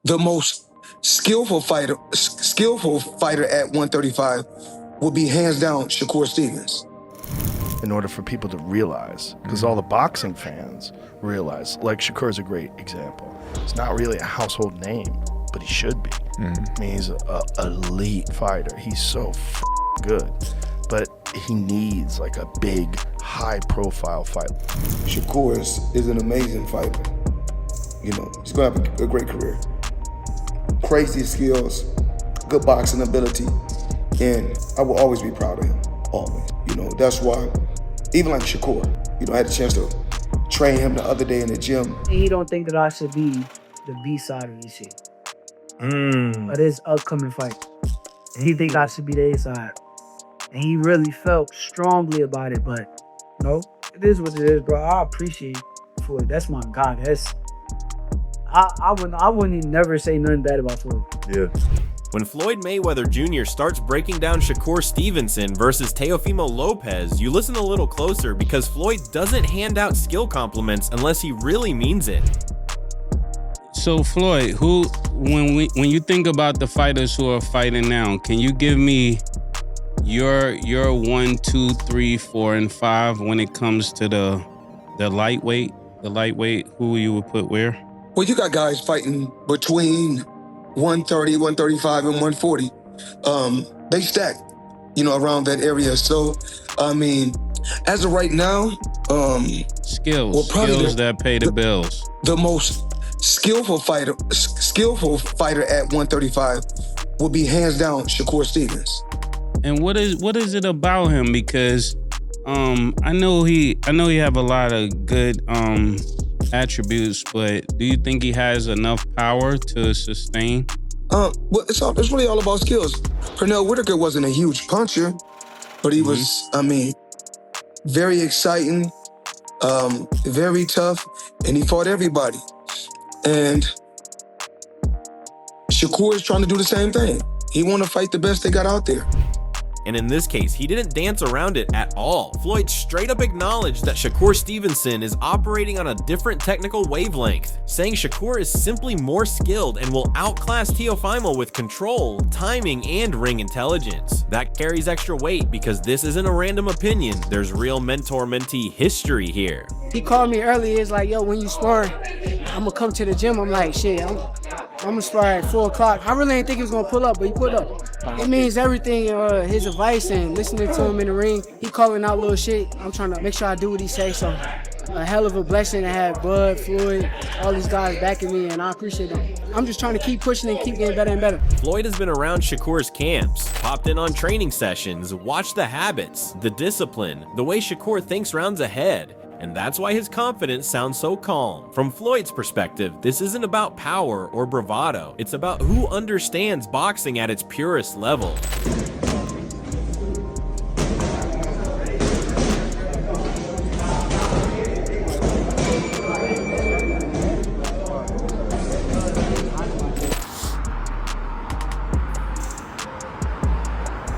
the most skillful fighter at 135 would be hands down Shakur Stevenson. In order for people to realize, because all the boxing fans realize, like Shakur's a great example. He's not really a household name, but he should be. I mean, he's an elite fighter. He's so good, but he needs like a big, high-profile fight. Shakur is an amazing fighter. You know, he's gonna have a great career. Crazy skills, good boxing ability, and I will always be proud of him, always. You know, that's why, even like Shakur, you know, I had a chance to train him the other day in the gym. He don't think that I should be the B side of this shit. Of this upcoming fight. And he think I should be the A side. And he really felt strongly about it, but no, it is what it is, bro. I appreciate Floyd. That's my guy. I wouldn't even never say nothing bad about Floyd. Yeah. When Floyd Mayweather Jr. starts breaking down Shakur Stevenson versus Teofimo Lopez, you listen a little closer because Floyd doesn't hand out skill compliments unless he really means it. So Floyd, when you think about the fighters who are fighting now, can you give me your 1, 2, 3, 4, and 5 when it comes to the lightweight? The lightweight, who you would put where? Well, you got guys fighting between 130, 135, and 140. They stack, you know, around that area. So, I mean, as of right now, skills that pay the bills. The most skillful fighter at 135 would be hands down Shakur Stevenson. And what is it about him? Because I know he have a lot of good attributes, but do you think he has enough power to sustain? Well, it's really all about skills. Pernell Whitaker wasn't a huge puncher, but he was, I mean, very exciting, very tough, and he fought everybody. And Shakur is trying to do the same thing. He want to fight the best they got out there. And in this case, he didn't dance around it at all. Floyd straight up acknowledged that Shakur Stevenson is operating on a different technical wavelength, saying Shakur is simply more skilled and will outclass Teofimo with control, timing, and ring intelligence. That carries extra weight because this isn't a random opinion. There's real mentor-mentee history here. He called me earlier. It's like, yo, when you spar, I'm gonna come to the gym. I'm like, shit, I'm gonna spar at 4 o'clock. I really didn't think he was gonna pull up, but he pulled up. It means everything, his advice and listening to him in the ring. He calling out little shit. I'm trying to make sure I do what he say. So a hell of a blessing to have Bud, Floyd, all these guys backing me, and I appreciate them. I'm just trying to keep pushing and keep getting better and better. Floyd has been around Shakur's camps, popped in on training sessions, watched the habits, the discipline, the way Shakur thinks rounds ahead. And that's why his confidence sounds so calm. From Floyd's perspective, this isn't about power or bravado. It's about who understands boxing at its purest level.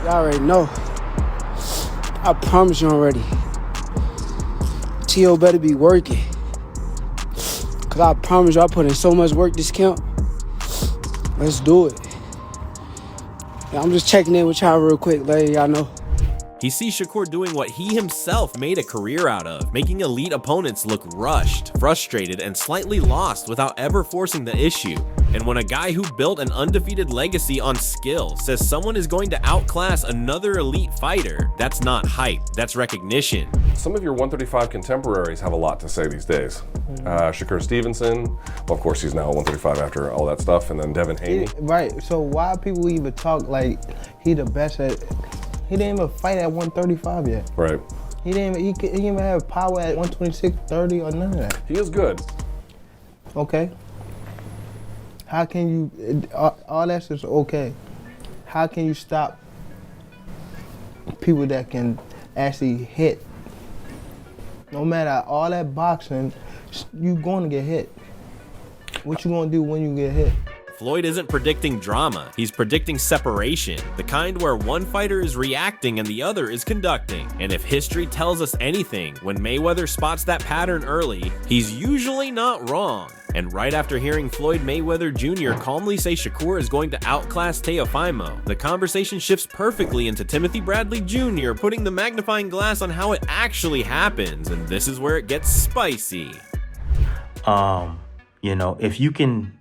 Y'all already know. I promise you already. T.O. better be working. Cause I promise you I put in so much work this camp. Let's do it. Yeah, I'm just checking in with y'all real quick, letting y'all know. He sees Shakur doing what he himself made a career out of, making elite opponents look rushed, frustrated, and slightly lost without ever forcing the issue. And when a guy who built an undefeated legacy on skill says someone is going to outclass another elite fighter, that's not hype, that's recognition. Some of your 135 contemporaries have a lot to say these days. Shakur Stevenson, well, of course he's now 135 after all that stuff, and then Devin Haney. Right, so why people even talk like he the best at, he didn't even fight at 135 yet. Right. He didn't even have power at 126, 30 or none of that. He is good. Okay. How can you, all that's just okay. How can you stop people that can actually hit? No matter all that boxing, you gonna get hit. What you gonna do when you get hit? Floyd isn't predicting drama, he's predicting separation, the kind where one fighter is reacting and the other is conducting. And if history tells us anything, when Mayweather spots that pattern early, he's usually not wrong. And right after hearing Floyd Mayweather Jr. calmly say Shakur is going to outclass Teofimo, the conversation shifts perfectly into Timothy Bradley Jr. putting the magnifying glass on how it actually happens, and this is where it gets spicy. If you can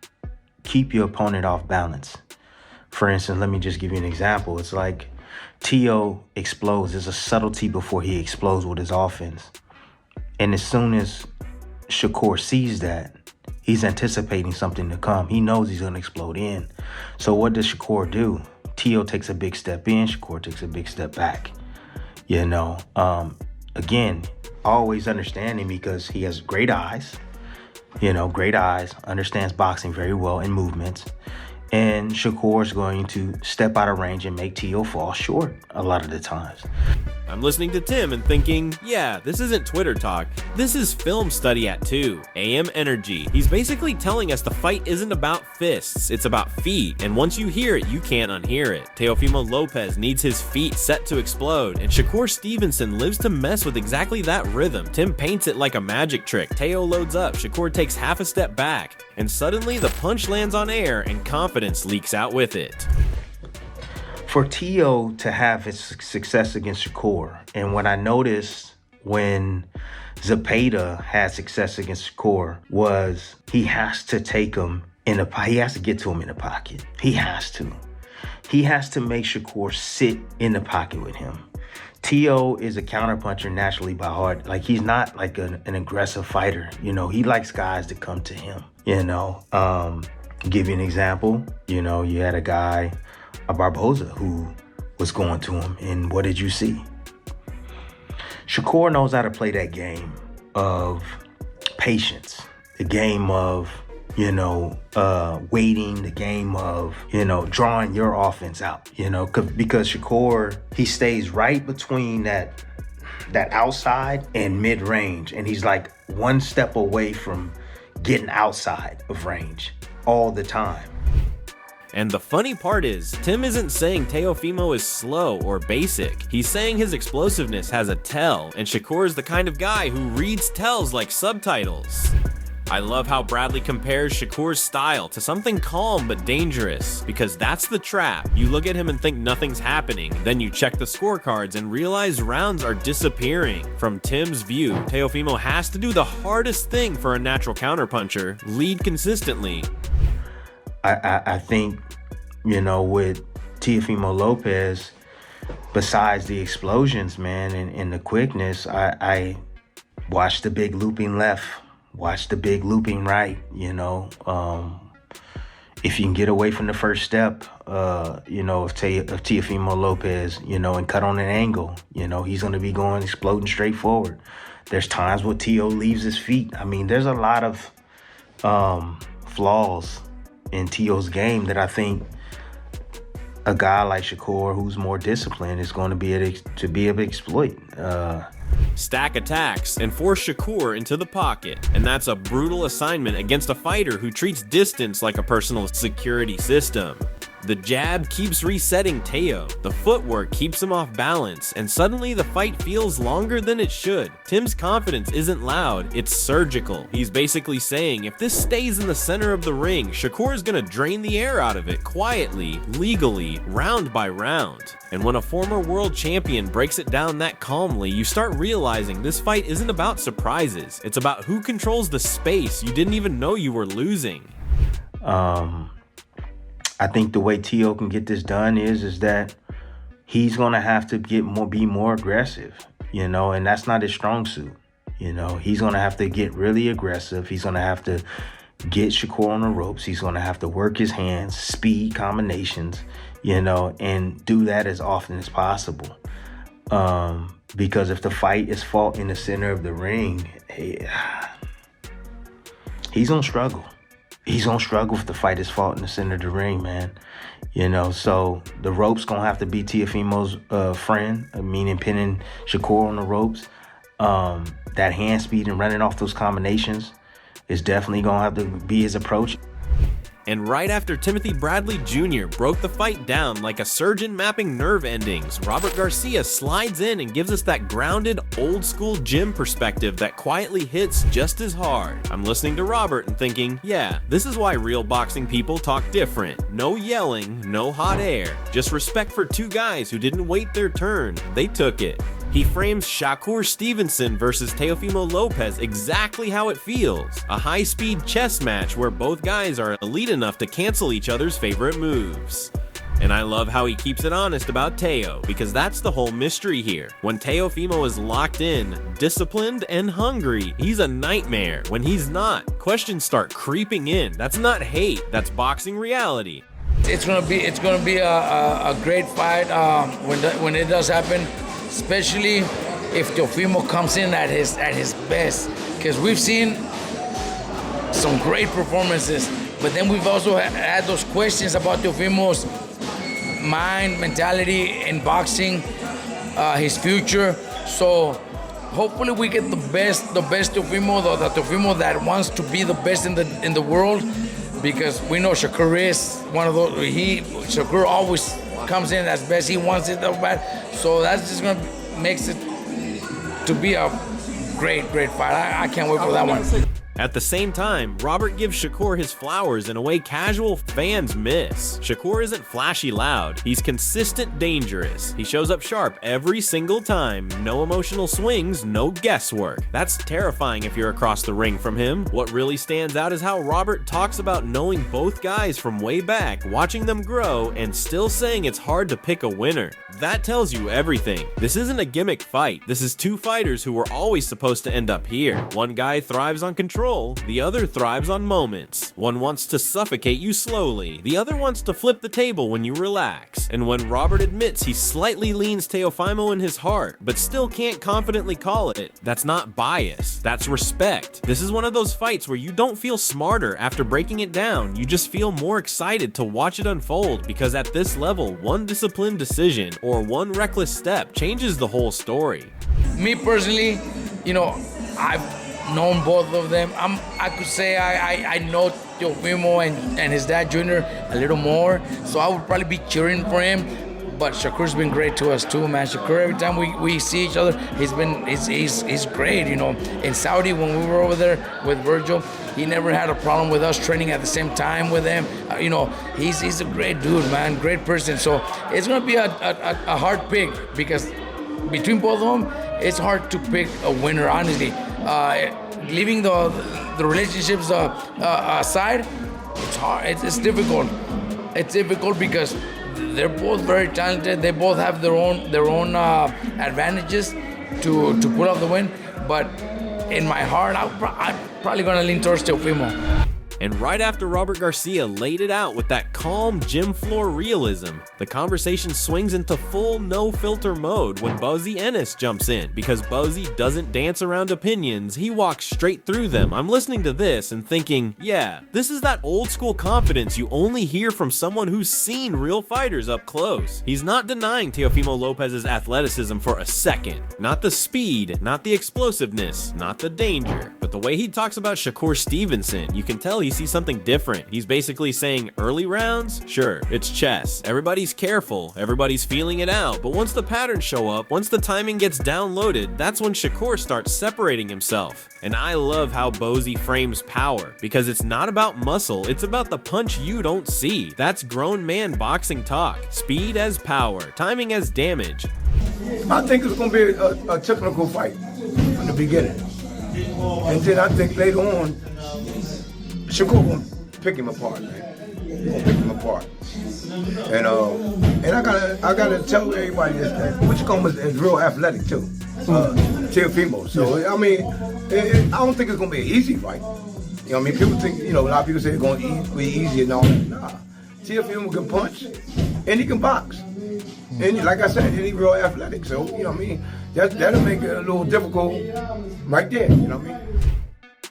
keep your opponent off balance, for instance, let me just give you an example. It's like Teo explodes. There's a subtlety before he explodes with his offense. And as soon as Shakur sees that, he's anticipating something to come. He knows he's going to explode in. So what does Shakur do? Teo takes a big step in, Shakur takes a big step back. Again, always understanding because he has great eyes, understands boxing very well and movements. And Shakur's going to step out of range and make Teo fall short a lot of the times. I'm listening to Tim and thinking, yeah, this isn't Twitter talk. This is film study at 2, AM Energy. He's basically telling us the fight isn't about fists, it's about feet. And once you hear it, you can't unhear it. Teofimo Lopez needs his feet set to explode, and Shakur Stevenson lives to mess with exactly that rhythm. Tim paints it like a magic trick. Teo loads up, Shakur takes half a step back, and suddenly the punch lands on air and confidence leaks out with it. For Teo to have his success against Shakur, and what I noticed when Zepeda had success against Shakur was he has to take him he has to get to him in the pocket. He has to make Shakur sit in the pocket with him. Teo is a counterpuncher naturally by heart. Like, he's not like an aggressive fighter. He likes guys to come to him. Give you an example. You had a guy, a Barboza, who was going to him, and what did you see? Shakur knows how to play that game of patience, the game of waiting, the game of drawing your offense out, because Shakur, he stays right between that outside and mid-range, and he's like one step away from getting outside of range all the time. And the funny part is, Tim isn't saying Teofimo is slow or basic. He's saying his explosiveness has a tell, and Shakur is the kind of guy who reads tells like subtitles. I love how Bradley compares Shakur's style to something calm but dangerous, because that's the trap. You look at him and think nothing's happening, then you check the scorecards and realize rounds are disappearing. From Tim's view, Teofimo has to do the hardest thing for a natural counterpuncher, lead consistently. I think, with Teofimo Lopez, besides the explosions, man, and the quickness, I watched the big looping left, watch the big looping right. If you can get away from the first step, of Teofimo Lopez, and cut on an angle, he's going to be exploding straight forward. There's times where Teo leaves his feet. I mean, there's a lot of flaws in Teo's game that I think a guy like Shakur, who's more disciplined, is going to be able to exploit. Stack attacks and force Shakur into the pocket, and that's a brutal assignment against a fighter who treats distance like a personal security system. The jab keeps resetting Teo, the footwork keeps him off balance, and suddenly the fight feels longer than it should. Tim's confidence isn't loud, it's surgical. He's basically saying, if this stays in the center of the ring, Shakur is gonna drain the air out of it quietly, legally, round by round. And when a former world champion breaks it down that calmly, you start realizing this fight isn't about surprises. It's about who controls the space you didn't even know you were losing. I think the way Teo can get this done is that he's gonna have to be more aggressive, and that's not his strong suit. He's gonna have to get really aggressive. He's gonna have to get Shakur on the ropes. He's gonna have to work his hands, speed combinations, and do that as often as possible. Because if the fight is fought in the center of the ring, he's gonna struggle. He's gonna struggle if the fight is fought in the center of the ring, man. So the ropes gonna have to be Teofimo's friend, meaning pinning Shakur on the ropes. That hand speed and running off those combinations is definitely gonna have to be his approach. And right after Timothy Bradley Jr. broke the fight down like a surgeon mapping nerve endings, Robert Garcia slides in and gives us that grounded, old-school gym perspective that quietly hits just as hard. I'm listening to Robert and thinking, yeah, this is why real boxing people talk different. No yelling, no hot air, just respect for two guys who didn't wait their turn. They took it. He frames Shakur Stevenson versus Teofimo Lopez exactly how it feels. A high-speed chess match where both guys are elite enough to cancel each other's favorite moves. And I love how he keeps it honest about Teo, because that's the whole mystery here. When Teofimo is locked in, disciplined, and hungry, he's a nightmare. When he's not, questions start creeping in. That's not hate, that's boxing reality. It's gonna be a great fight when it does happen. Especially if Teofimo comes in at his best, because we've seen some great performances, but then we've also had those questions about Teofimo's mind, mentality in boxing, his future. So hopefully we get the best Teofimo, the Teofimo that wants to be the best in the world, because we know Shakur is one of those. Shakur always comes in as best. He wants it that bad. So that's just gonna makes it to be a great fight. I can't wait for that one. At the same time, Robert gives Shakur his flowers in a way casual fans miss. Shakur isn't flashy loud, he's consistent dangerous. He shows up sharp every single time, no emotional swings, no guesswork. That's terrifying if you're across the ring from him. What really stands out is how Robert talks about knowing both guys from way back, watching them grow, and still saying it's hard to pick a winner. That tells you everything. This isn't a gimmick fight, this is two fighters who were always supposed to end up here. One guy thrives on control, the other thrives on moments. One wants to suffocate you slowly, the other wants to flip the table when you relax. And when Robert admits he slightly leans Teofimo in his heart, but still can't confidently call it, that's not bias, that's respect. This is one of those fights where you don't feel smarter after breaking it down, you just feel more excited to watch it unfold, because at this level, one disciplined decision or one reckless step changes the whole story. Me personally, I've known both of them. I could say I know Teofimo and his dad Jr. a little more, so I would probably be cheering for him. But Shakur's been great to us too, man. Shakur, every time we see each other, he's great. In Saudi when we were over there with Virgil, he never had a problem with us training at the same time with him. He's a great dude, man, great person. So it's gonna be a hard pick, because between both of them, it's hard to pick a winner, honestly. Leaving the relationships aside, it's hard. It's difficult. It's difficult because they're both very talented. They both have their own advantages to pull off the win. But in my heart, I'm probably gonna lean towards Teofimo. And right after Robert Garcia laid it out with that calm gym floor realism, the conversation swings into full no-filter mode when Buzzy Enis jumps in, because Buzzy doesn't dance around opinions, he walks straight through them. I'm listening to this and thinking, yeah, this is that old school confidence you only hear from someone who's seen real fighters up close. He's not denying Teofimo Lopez's athleticism for a second. Not the speed, not the explosiveness, not the danger, but the way he talks about Shakur Stevenson, you can tell he sees something different. He's basically saying early rounds, sure, it's chess. Everybody's careful, everybody's feeling it out, but once the patterns show up, once the timing gets downloaded, that's when Shakur starts separating himself. And I love how Buzzy frames power, because it's not about muscle, it's about the punch you don't see. That's grown man boxing talk. Speed as power, timing as damage. I think it's going to be a technical fight from the beginning. And then I think later on, Shakur gonna pick him apart, man. He gonna pick him apart. And I gotta tell everybody this thing. Whichcomb is real athletic too. Teofimo. So I mean, I don't think it's gonna be an easy fight. You know what I mean? People think, a lot of people say it's gonna be easy and all that. Nah. Teofimo can punch and he can box. And like I said, he's real athletic. So, you know what I mean? That'll make it a little difficult right there, you know what I mean?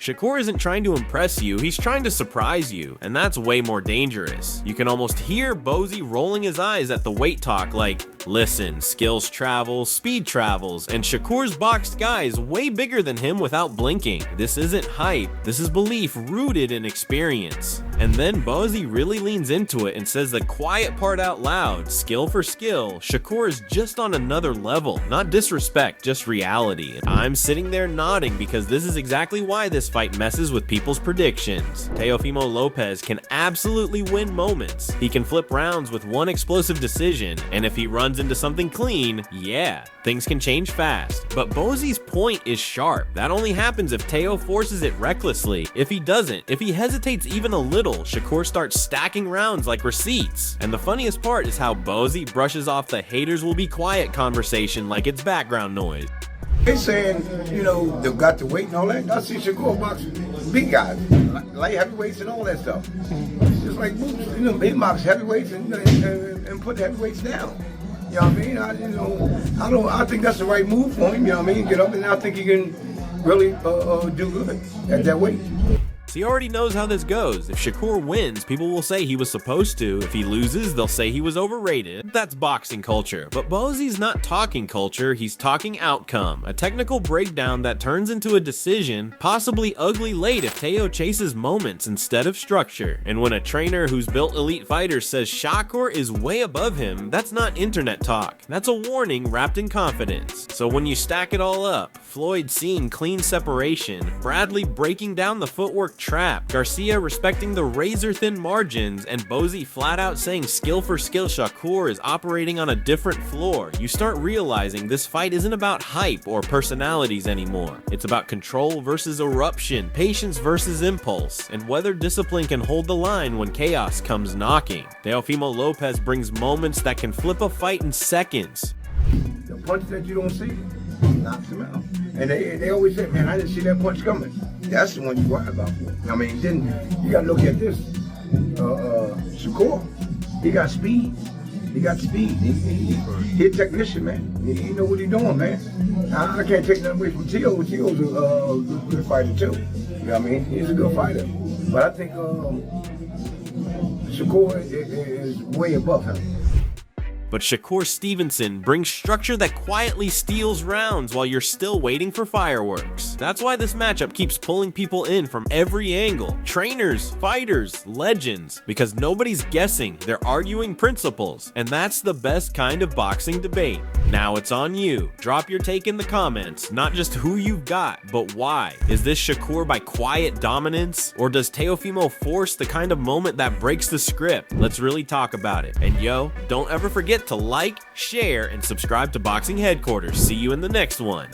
Shakur isn't trying to impress you, he's trying to surprise you, and that's way more dangerous. You can almost hear Buzzy rolling his eyes at the weight talk like, listen, skills travel, speed travels, and Shakur's boxed guy is way bigger than him without blinking. This isn't hype, this is belief rooted in experience. And then Buzzy really leans into it and says the quiet part out loud, skill for skill, Shakur is just on another level, not disrespect, just reality. And I'm sitting there nodding because this is exactly why this fight messes with people's predictions. Teofimo Lopez can absolutely win moments. He can flip rounds with one explosive decision, and if he runs into something clean, yeah, things can change fast. But Buzzy's point is sharp. That only happens if Teo forces it recklessly. If he doesn't, if he hesitates even a little, Shakur starts stacking rounds like receipts. And the funniest part is how Buzzy brushes off the haters will be quiet conversation like it's background noise. They saying, you know, they've got the weight and all that. I see Shakur box big guys, light heavyweights and all that stuff. Just like Boots, you know, he box heavyweights and put heavyweights down. You know what I mean? I think that's the right move for him. You know what I mean? Get up, and I think he can really do good at that weight. He already knows how this goes. If Shakur wins, people will say he was supposed to. If he loses, they'll say he was overrated. That's boxing culture. But Buzzy's not talking culture, he's talking outcome. A technical breakdown that turns into a decision, possibly ugly late if Teo chases moments instead of structure. And when a trainer who's built elite fighters says Shakur is way above him, that's not internet talk. That's a warning wrapped in confidence. So when you stack it all up, Floyd seeing clean separation, Bradley breaking down the footwork trap, Garcia respecting the razor-thin margins, and Buzzy flat out saying skill for skill Shakur is operating on a different floor, you start realizing this fight isn't about hype or personalities anymore. It's about control versus eruption, patience versus impulse, and whether discipline can hold the line when chaos comes knocking. Teofimo Lopez brings moments that can flip a fight in seconds. The punch that you don't see knocks him out. And they always say, man, I didn't see that punch coming. That's the one you worry about. I mean, then you got to look at this. Shakur, he got speed. He got speed. He a technician, man. He know what he's doing, man. I can't take nothing away from Teo. Teo's a good fighter, too. You know what I mean? He's a good fighter. But I think Shakur is way above him. But Shakur Stevenson brings structure that quietly steals rounds while you're still waiting for fireworks. That's why this matchup keeps pulling people in from every angle. Trainers, fighters, legends, because nobody's guessing, they're arguing principles, and that's the best kind of boxing debate. Now it's on you. Drop your take in the comments, not just who you've got, but why. Is this Shakur by quiet dominance, or does Teofimo force the kind of moment that breaks the script? Let's really talk about it. And yo, don't ever forget to like, share, and subscribe to Boxing Headquarters. See you in the next one.